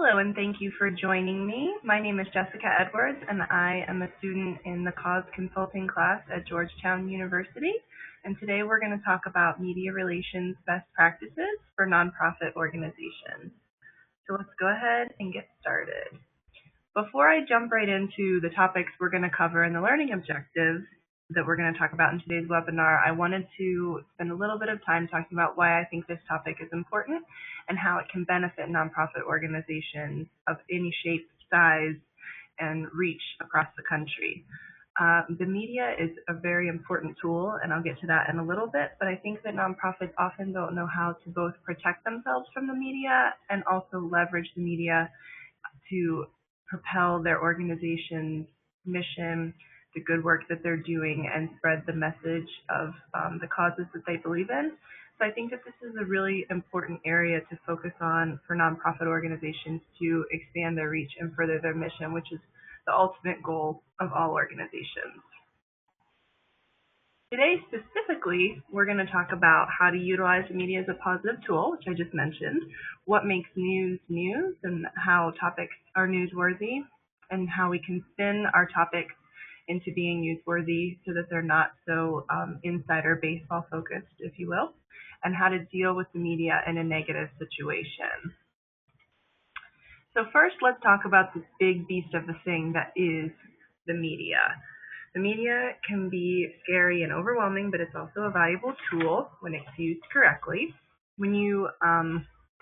Hello, and thank you for joining me. My name is Jessica Edwards, and I am a student in the Cause Consulting class at Georgetown University. And today we're going to talk about media relations best practices for nonprofit organizations. So let's go ahead and get started. Before I jump right into the topics we're going to cover and the learning objectives that we're going to talk about in today's webinar, I wanted to spend a little bit of time talking about why I think this topic is important and how it can benefit nonprofit organizations of any shape, size, and reach across the country. The media is a very important tool, and I'll get to that in a little bit, but I think that nonprofits often don't know how to both protect themselves from the media and also leverage the media to propel their organization's mission, the good work that they're doing, and spread the message of the causes that they believe in. So I think that this is a really important area to focus on for nonprofit organizations to expand their reach and further their mission, which is the ultimate goal of all organizations. Today, specifically, we're going to talk about how to utilize the media as a positive tool, which I just mentioned, what makes news news, and how topics are newsworthy, and how we can spin our topics into being newsworthy so that they're not so insider baseball focused, if you will, and how to deal with the media in a negative situation. So first, let's talk about this big beast of the thing that is the media. The media can be scary and overwhelming, but it's also a valuable tool when it's used correctly. When you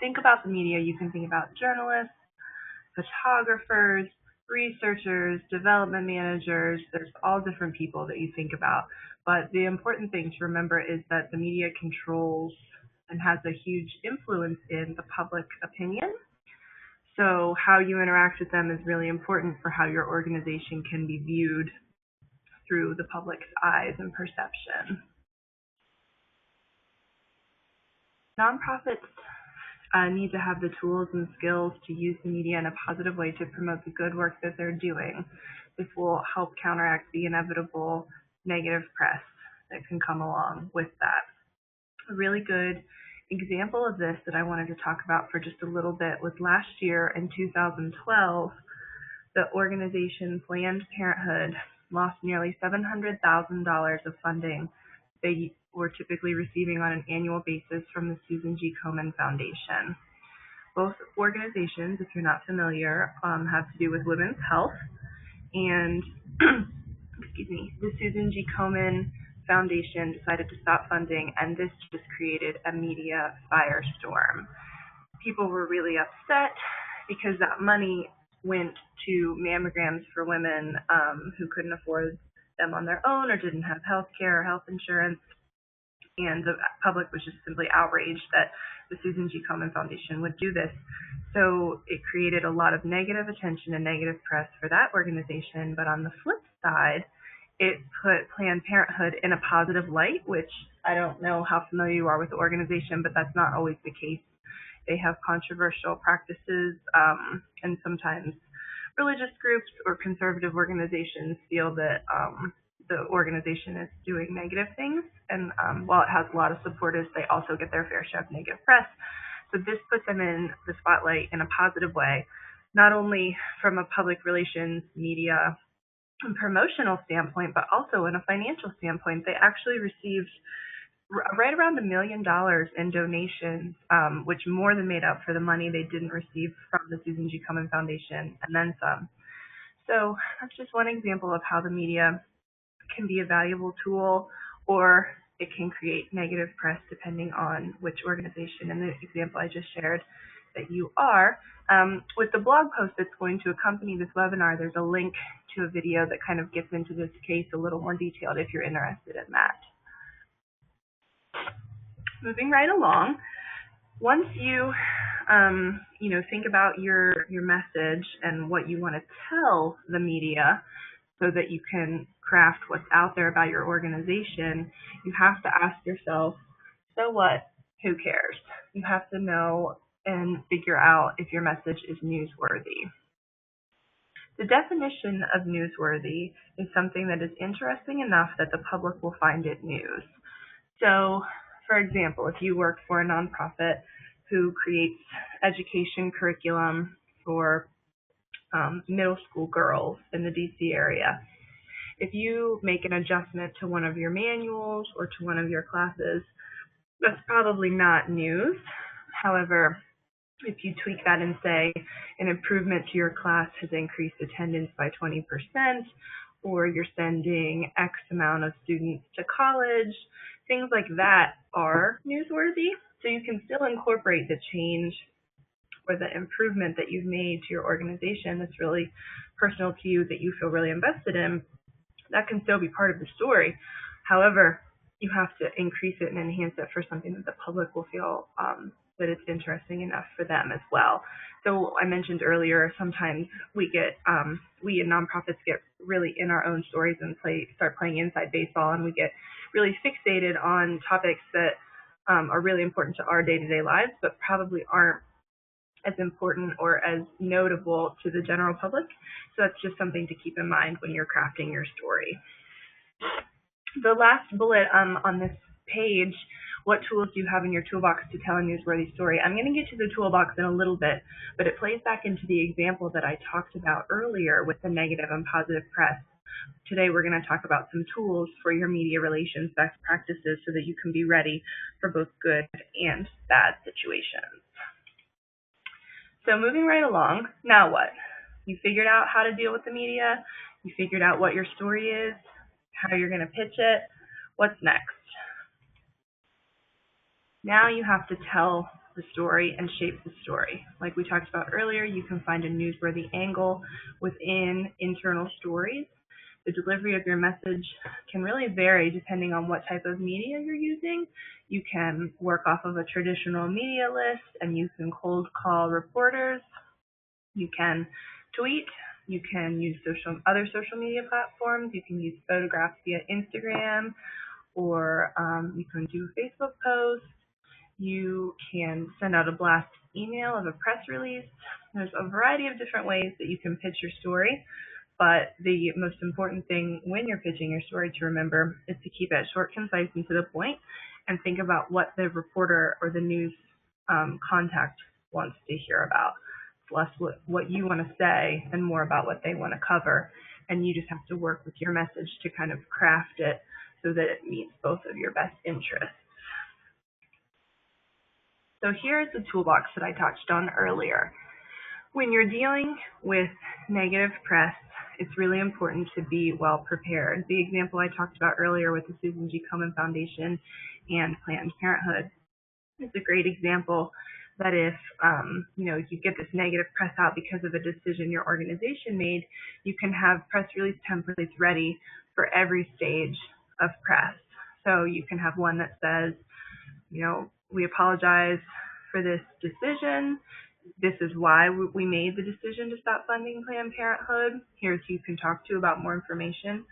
think about the media, you can think about journalists, photographers, researchers, development managers. There's all different people that you think about. But the important thing to remember is that the media controls and has a huge influence in the public opinion. So how you interact with them is really important for how your organization can be viewed through the public's eyes and perception. Nonprofits need to have the tools and skills to use the media in a positive way to promote the good work that they're doing. This will help counteract the inevitable negative press that can come along with that. A really good example of this that I wanted to talk about for just a little bit was last year in 2012, the organization Planned Parenthood lost nearly $700,000 of funding they were typically receiving on an annual basis from the Susan G. Komen Foundation. Both organizations, if you're not familiar, have to do with women's health, and the Susan G. Komen Foundation decided to stop funding, and this just created a media firestorm. People were really upset because that money went to mammograms for women who couldn't afford them on their own or didn't have health care or health insurance. And the public was just simply outraged that the Susan G. Komen Foundation would do this. So it created a lot of negative attention and negative press for that organization. But on the flip side, it put Planned Parenthood in a positive light, which I don't know how familiar you are with the organization, but that's not always the case. They have controversial practices, and sometimes religious groups or conservative organizations feel that the organization is doing negative things. And while it has a lot of supporters, they also get their fair share of negative press. So this puts them in the spotlight in a positive way, not only from a public relations, media, and promotional standpoint, but also in a financial standpoint. They actually received right around $1 million in donations, which more than made up for the money they didn't receive from the Susan G. Komen Foundation, and then some. So that's just one example of how the media can be a valuable tool, or it can create negative press depending on which organization, in the example I just shared, that you are. With the blog post that's going to accompany this webinar, there's a link to a video that kind of gets into this case a little more detailed if you're interested in that. Moving right along, once you think about your message and what you want to tell the media so that you can craft what's out there about your organization, you have to ask yourself, so what? Who cares? You have to know and figure out if your message is newsworthy. The definition of newsworthy is something that is interesting enough that the public will find it news. So, for example, if you work for a nonprofit who creates education curriculum for middle school girls in the DC area. If you make an adjustment to one of your manuals or to one of your classes, that's probably not news. However, if you tweak that and say an improvement to your class has increased attendance by 20%, or you're sending X amount of students to college, things like that are newsworthy. So you can still incorporate the change or the improvement that you've made to your organization that's really personal to you, that you feel really invested in. That can still be part of the story. However, you have to increase it and enhance it for something that the public will feel that it's interesting enough for them as well. So I mentioned earlier, sometimes we in nonprofits get really in our own stories and start playing inside baseball, and we get really fixated on topics that are really important to our day-to-day lives, but probably aren't as important or as notable to the general public. So that's just something to keep in mind when you're crafting your story. The last bullet on this page, what tools do you have in your toolbox to tell a newsworthy story? I'm going to get to the toolbox in a little bit, but it plays back into the example that I talked about earlier with the negative and positive press. Today we're going to talk about some tools for your media relations best practices so that you can be ready for both good and bad situations. So moving right along, now what? You figured out how to deal with the media. You figured out what your story is, how you're going to pitch it. What's next? Now you have to tell the story and shape the story. Like we talked about earlier, you can find a newsworthy angle within internal stories. The delivery of your message can really vary depending on what type of media you're using. You can work off of a traditional media list and you can cold call reporters. You can tweet. You can use other social media platforms. You can use photographs via Instagram, or you can do a Facebook post. You can send out a blast email of a press release. There's a variety of different ways that you can pitch your story, but the most important thing when you're pitching your story to remember is to keep it short, concise, and to the point, and think about what the reporter or the news contact wants to hear about. It's less what you want to say and more about what they want to cover, and you just have to work with your message to kind of craft it so that it meets both of your best interests. So here's the toolbox that I touched on earlier. When you're dealing with negative press, it's really important to be well prepared. The example I talked about earlier with the Susan G. Komen Foundation and Planned Parenthood is a great example that if you get this negative press out because of a decision your organization made, you can have press release templates ready for every stage of press. So you can have one that says, we apologize for this decision. This is why we made the decision to stop funding Planned Parenthood. Here's who you can talk to about more information.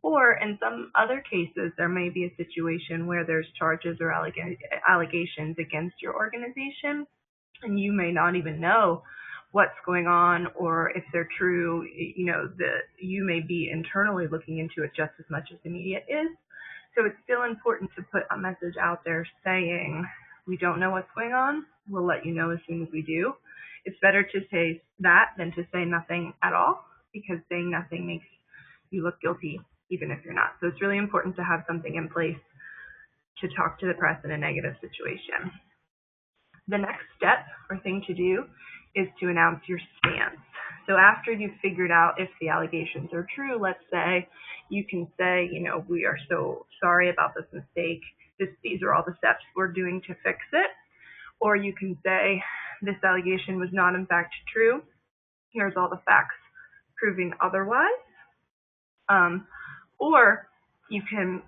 Or in some other cases, there may be a situation where there's charges or allegations against your organization, and you may not even know what's going on or if they're true. You may be internally looking into it just as much as the media is. So it's still important to put a message out there saying, we don't know what's going on. We'll let you know as soon as we do. It's better to say that than to say nothing at all, because saying nothing makes you look guilty even if you're not. So it's really important to have something in place to talk to the press in a negative situation. The next step or thing to do is to announce your stance. So after you've figured out if the allegations are true, let's say, you can say, we are so sorry about this mistake. These are all the steps we're doing to fix it. Or you can say, this allegation was not in fact true. Here's all the facts proving otherwise. Or you can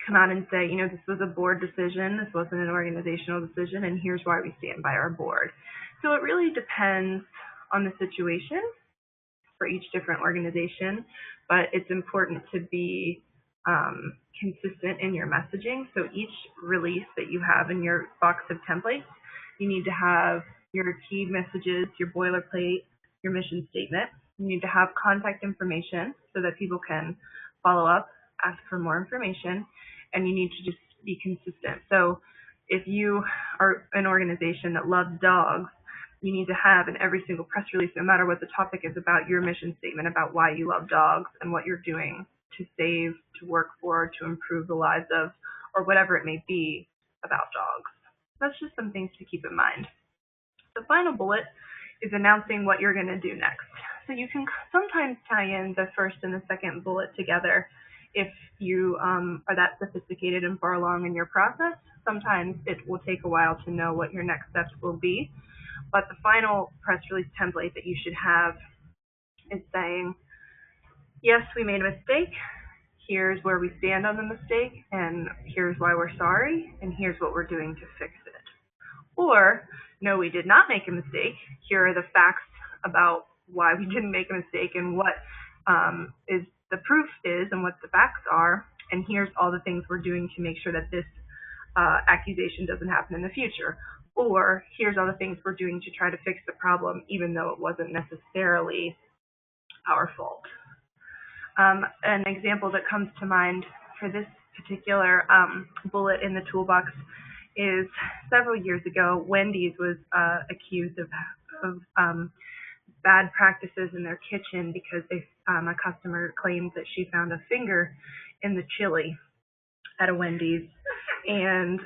come out and say, this was a board decision. This wasn't an organizational decision, and here's why we stand by our board. So it really depends on the situation for each different organization, but it's important to be consistent in your messaging. So each release that you have in your box of templates, you need to have your key messages, your boilerplate, your mission statement. You need to have contact information so that people can follow up, ask for more information, and you need to just be consistent. So if you are an organization that loves dogs, you need to have in every single press release, no matter what the topic is, about your mission statement, about why you love dogs and what you're doing to save, to work for, to improve the lives of, or whatever it may be about dogs. That's just some things to keep in mind. The final bullet is announcing what you're going to do next. So you can sometimes tie in the first and the second bullet together if you are that sophisticated and far along in your process. Sometimes it will take a while to know what your next steps will be. But the final press release template that you should have is saying, yes, we made a mistake. Here's where we stand on the mistake, and here's why we're sorry, and here's what we're doing to fix it. Or, no, we did not make a mistake. Here are the facts about why we didn't make a mistake and what is the proof is and what the facts are. And here's all the things we're doing to make sure that this accusation doesn't happen in the future. Or here's all the things we're doing to try to fix the problem, even though it wasn't necessarily our fault. An example that comes to mind for this particular bullet in the toolbox is several years ago, Wendy's was accused of bad practices in their kitchen because a customer claimed that she found a finger in the chili at a Wendy's, and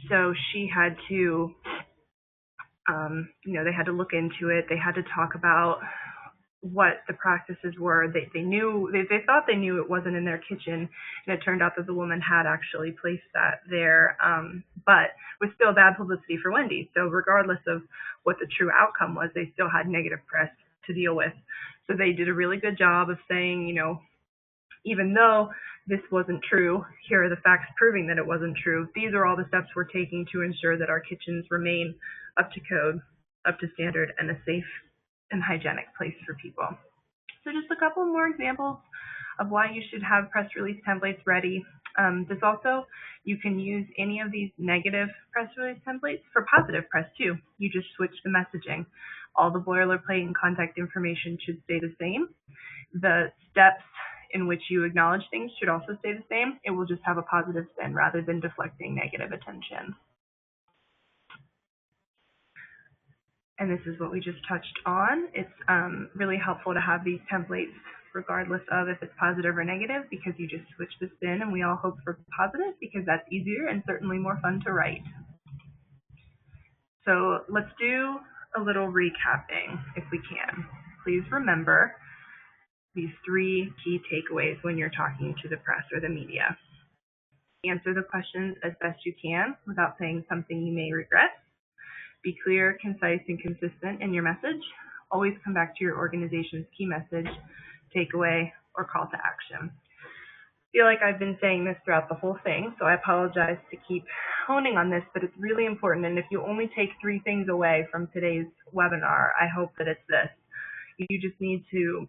so she had to, they had to look into it. They had to talk about what the practices were. They thought they knew it wasn't in their kitchen, and it turned out that the woman had actually placed that there, but it was still bad publicity for Wendy's. So regardless of what the true outcome was, they still had negative press to deal with. So they did a really good job of saying, even though this wasn't true, here are the facts proving that it wasn't true. These are all the steps we're taking to ensure that our kitchens remain up to code, up to standard, and a safe and hygienic place for people. So just a couple more examples of why you should have press release templates ready. You can use any of these negative press release templates for positive press too. You just switch the messaging. All the boilerplate and contact information should stay the same. The steps in which you acknowledge things should also stay the same. It will just have a positive spin rather than deflecting negative attention. And this is what we just touched on. It's really helpful to have these templates regardless of if it's positive or negative, because you just switch the spin, and we all hope for positive because that's easier and certainly more fun to write. So let's do a little recapping if we can. Please remember these 3 key takeaways when you're talking to the press or the media. Answer the questions as best you can without saying something you may regret. Be clear, concise, and consistent in your message. Always come back to your organization's key message, takeaway, or call to action. I feel like I've been saying this throughout the whole thing, so I apologize to keep honing on this, but it's really important. And if you only take 3 things away from today's webinar, I hope that it's this. You just need to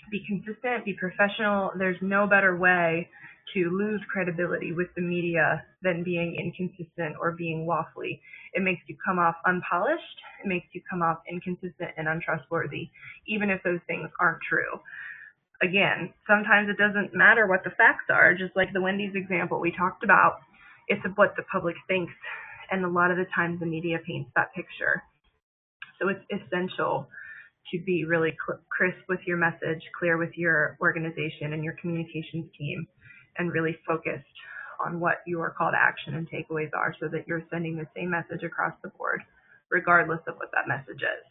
be consistent, be professional. There's no better way to lose credibility with the media than being inconsistent or being waffly. It makes you come off unpolished. It makes you come off inconsistent and untrustworthy, even if those things aren't true. Again, sometimes it doesn't matter what the facts are, just like the Wendy's example we talked about. It's what the public thinks, and a lot of the times the media paints that picture. So it's essential to be really crisp with your message, clear with your organization and your communications team, and really focused on what your call to action and takeaways are so that you're sending the same message across the board, regardless of what that message is.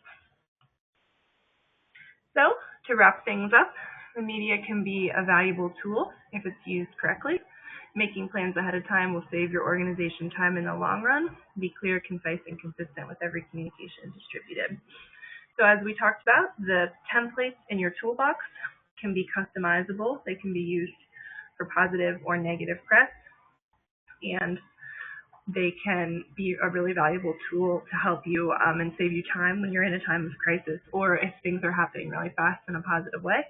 So to wrap things up, the media can be a valuable tool if it's used correctly. Making plans ahead of time will save your organization time in the long run. Be clear, concise, and consistent with every communication distributed. So as we talked about, the templates in your toolbox can be customizable. They can be used for positive or negative press, and they can be a really valuable tool to help you and save you time when you're in a time of crisis or if things are happening really fast in a positive way.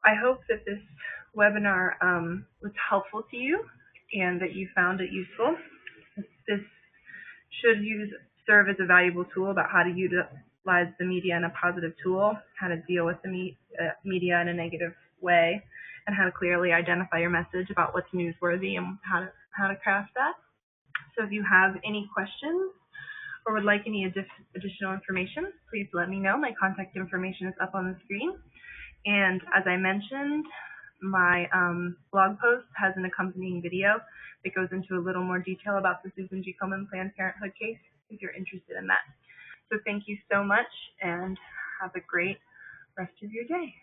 I hope that this webinar was helpful to you and that you found it useful. This should serve as a valuable tool about how to utilize the media in a positive tool, how to deal with the media in a negative way, and how to clearly identify your message about what's newsworthy and how to craft that. So if you have any questions or would like any additional information, please let me know. My contact information is up on the screen. And as I mentioned, my blog post has an accompanying video that goes into a little more detail about the Susan G. Komen Planned Parenthood case if you're interested in that. So thank you so much and have a great rest of your day.